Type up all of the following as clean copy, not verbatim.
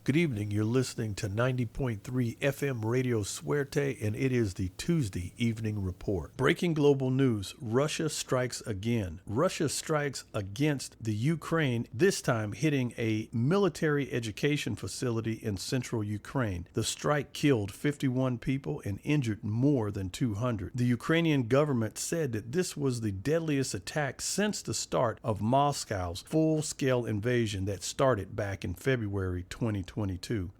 Good evening. You're listening to 90.3 FM Radio Suerte, and it is the Tuesday Evening Report. Breaking global news, Russia strikes again. Russia strikes against the Ukraine, this time hitting a military education facility in central Ukraine. The strike killed 51 people and injured more than 200. The Ukrainian government said that this was the deadliest attack since the start of Moscow's full-scale invasion that started back in February 2022.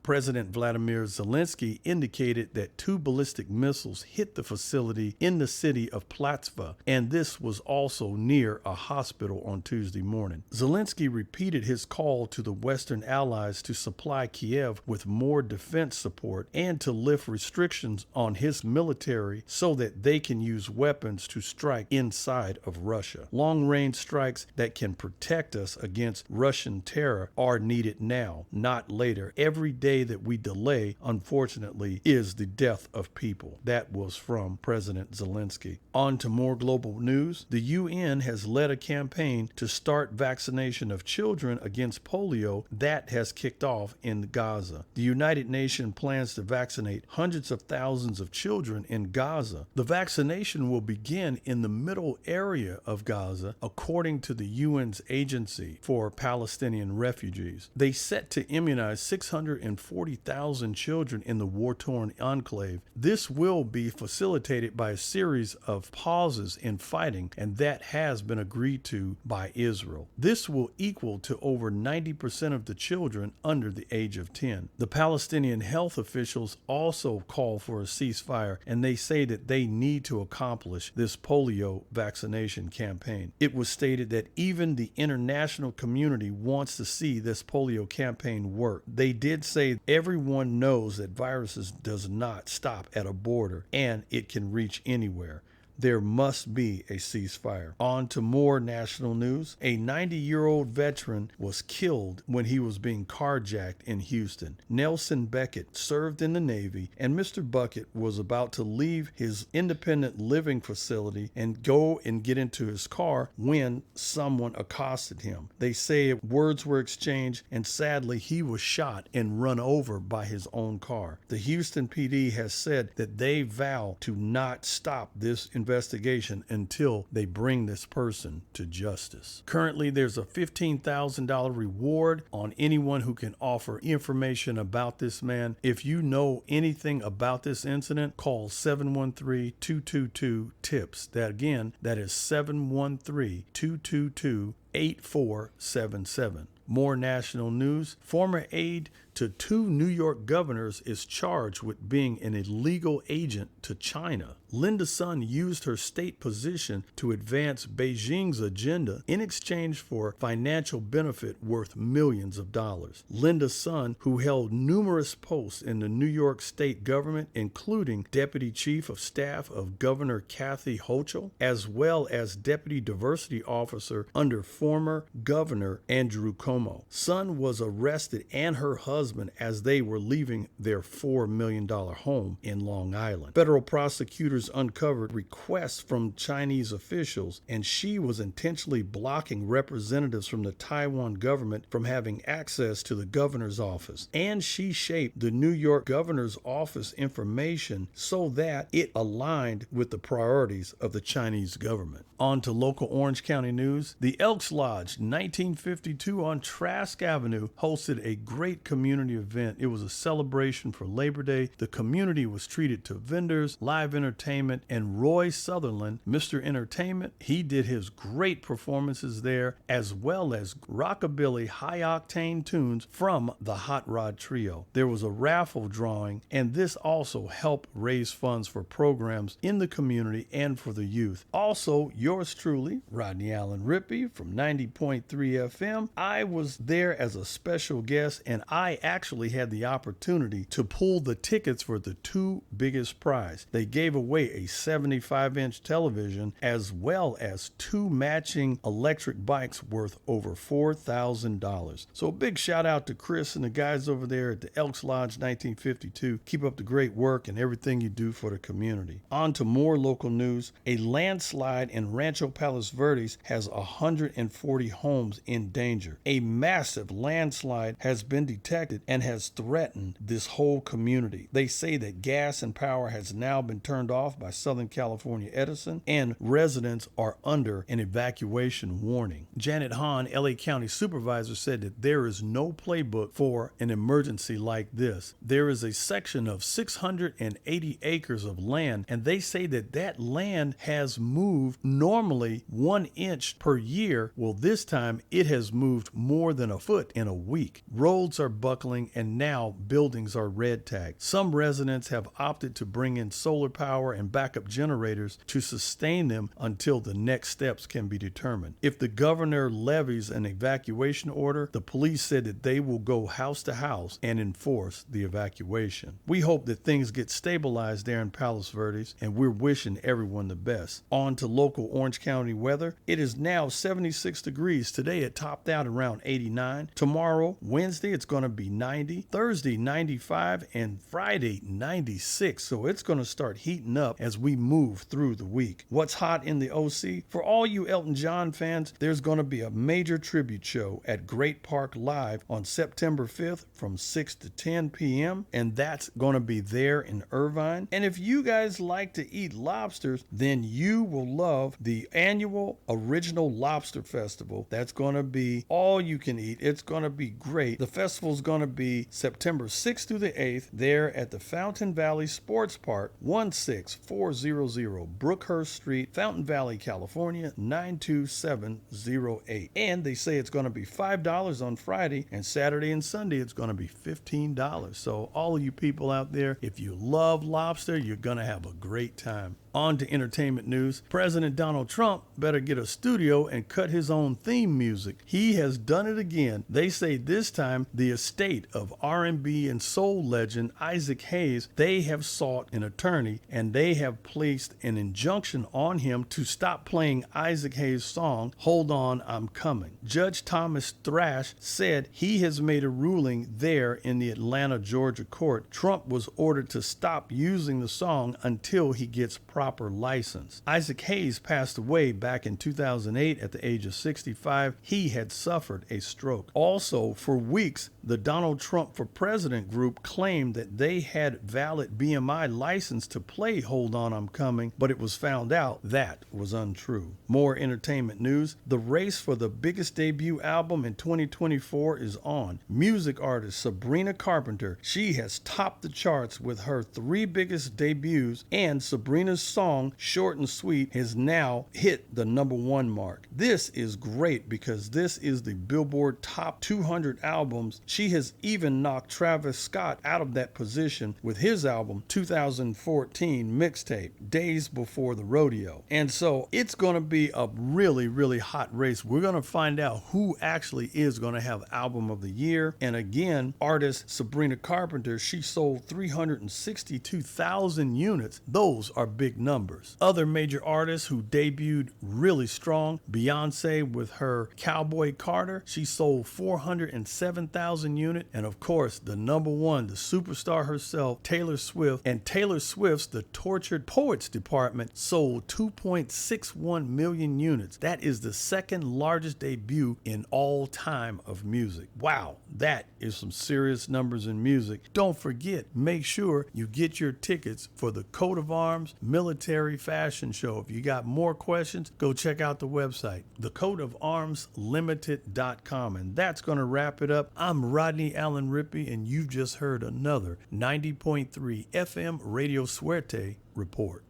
President Vladimir Zelensky indicated that 2 ballistic missiles hit the facility in the city of Platva, and this was also near a hospital on Tuesday morning. Zelensky repeated his call to the Western allies to supply Kiev with more defense support and to lift restrictions on his military so that they can use weapons to strike inside of Russia. Long-range strikes that can protect us against Russian terror are needed now, not later. Every day that we delay, unfortunately, is the death of people. That was from President Zelensky. On to more global news. The UN has led a campaign to start vaccination of children against polio that has kicked off in Gaza. The United Nations plans to vaccinate hundreds of thousands of children in Gaza. The vaccination will begin in the middle area of Gaza, according to the UN's Agency for Palestinian Refugees. They set to immunize 640,000 children in the war-torn enclave. This will be facilitated by a series of pauses in fighting, and that has been agreed to by Israel. This will equal to over 90% of the children under the age of 10. The Palestinian health officials also call for a ceasefire, and they say that they need to accomplish this polio vaccination campaign. It was stated that even the international community wants to see this polio campaign work. They did say everyone knows that viruses does not stop at a border and it can reach anywhere. There must be a ceasefire. On to more national news. A 90-year-old veteran was killed when he was being carjacked in Houston. Nelson Beckett served in the Navy, and Mr. Bucket was about to leave his independent living facility and go and get into his car when someone accosted him. They say words were exchanged, and sadly, he was shot and run over by his own car. The Houston PD has said that they vow to not stop this investigation until they bring this person to justice. Currently, there's a $15,000 reward on anyone who can offer information about this man. If you know anything about this incident, call 713-222-TIPS. That is 713-222-8477. More national news. Former aide to 2 New York governors is charged with being an illegal agent to China. Linda Sun used her state position to advance Beijing's agenda in exchange for financial benefit worth millions of dollars. Linda Sun, who held numerous posts in the New York state government, including Deputy Chief of Staff of Governor Kathy Hochul, as well as Deputy Diversity Officer under former Governor Andrew Cuomo. Sun was arrested and her husband as they were leaving their $4 million home in Long Island. Federal prosecutors uncovered requests from Chinese officials, and she was intentionally blocking representatives from the Taiwan government from having access to the governor's office. And she shaped the New York governor's office information so that it aligned with the priorities of the Chinese government. On to local Orange County news. The Elks Lodge, 1952 on Trask Avenue, hosted a great community event. It was a celebration for Labor Day. The community was treated to vendors, live entertainment, and Roy Sutherland, Mr. Entertainment, he did his great performances there, as well as rockabilly high-octane tunes from the Hot Rod Trio. There was a raffle drawing, and this also helped raise funds for programs in the community and for the youth. Also, yours truly, Rodney Allen Rippey from 90.3 FM. I was there as a special guest, and I actually had the opportunity to pull the tickets for the 2 biggest prize. They gave away a 75-inch television as well as 2 matching electric bikes worth over $4,000. So a big shout out to Chris and the guys over there at the Elks Lodge 1952. Keep up the great work and everything you do for the community. On to more local news. A landslide in Rancho Palos Verdes has 140 homes in danger. A massive landslide has been detected impacted and has threatened this whole community. They say that gas and power has now been turned off by Southern California Edison, and residents are under an evacuation warning. Janet Hahn, LA County Supervisor, said that there is no playbook for an emergency like this. There is a section of 680 acres of land, and they say that that land has moved normally 1 inch per year. Well, this time it has moved more than a foot in a week. Roads are buckling, and now buildings are red tagged. Some residents have opted to bring in solar power and backup generators to sustain them until the next steps can be determined. If the governor levies an evacuation order, the police said that they will go house to house and enforce the evacuation. We hope that things get stabilized there in Palos Verdes, and we're wishing everyone the best. On to local Orange County weather. It is now 76 degrees. Today it topped out around 89. Tomorrow, Wednesday, it's going to be 90. Thursday, 95. And Friday, 96. So it's going to start heating up as we move through the week. What's hot in the OC? For all you Elton John fans, there's going to be a major tribute show at Great Park Live on September 5th from 6 to 10 p.m. And that's going to be there in Irvine. And if you guys like to eat lobsters, then you will love the annual Original Lobster Festival. That's going to be all you can eat. It's going to be great. The festival's going to be September 6th through the 8th there at the Fountain Valley Sports Park, 16400 Brookhurst Street, Fountain Valley, California, 92708. And they say it's going to be $5 on Friday, and Saturday and Sunday it's going to be $15. So all of you people out there, if you love lobster, you're going to have a great time. On to entertainment news. President Donald Trump better get a studio and cut his own theme music. He has done it again. They say this time the estate of R&B and soul legend Isaac Hayes, they have sought an attorney, and they have placed an injunction on him to stop playing Isaac Hayes' song, Hold On, I'm Coming. Judge Thomas Thrash said he has made a ruling there in the Atlanta, Georgia court. Trump was ordered to stop using the song until he gets proper license. Isaac Hayes passed away back in 2008 at the age of 65. He had suffered a stroke. Also, for weeks, the Donald Trump for President group claimed that they had valid BMI license to play Hold On, I'm Coming, but it was found out that was untrue. More entertainment news. The race for the biggest debut album in 2024 is on. Music artist Sabrina Carpenter, she has topped the charts with her 3 biggest debuts, and Sabrina's song Short and Sweet has now hit the #1 mark. This is great because this is the Billboard Top 200 albums. She has even knocked Travis Scott out of that position with his album 2014 mixtape, Days Before the Rodeo. And so it's going to be a really, really hot race. We're going to find out who actually is going to have album of the year. And again, artist Sabrina Carpenter, she sold 362,000 units. Those are big numbers. Other major artists who debuted really strong, Beyonce with her Cowboy Carter, she sold 407,000 units. And of course, the #1, the superstar herself, Taylor Swift, and Taylor Swift's The Tortured Poets Department sold 2.61 million units. That is the second largest debut in all time of music. Wow, that is some serious numbers in music. Don't forget, make sure you get your tickets for the Coat of Arms Military Fashion Show. If you got more questions, go check out the website, thecoatofarmslimited.com. And that's going to wrap it up. I'm Rodney Allen Rippey, and you've just heard another 90.3 FM Radio Suerte report.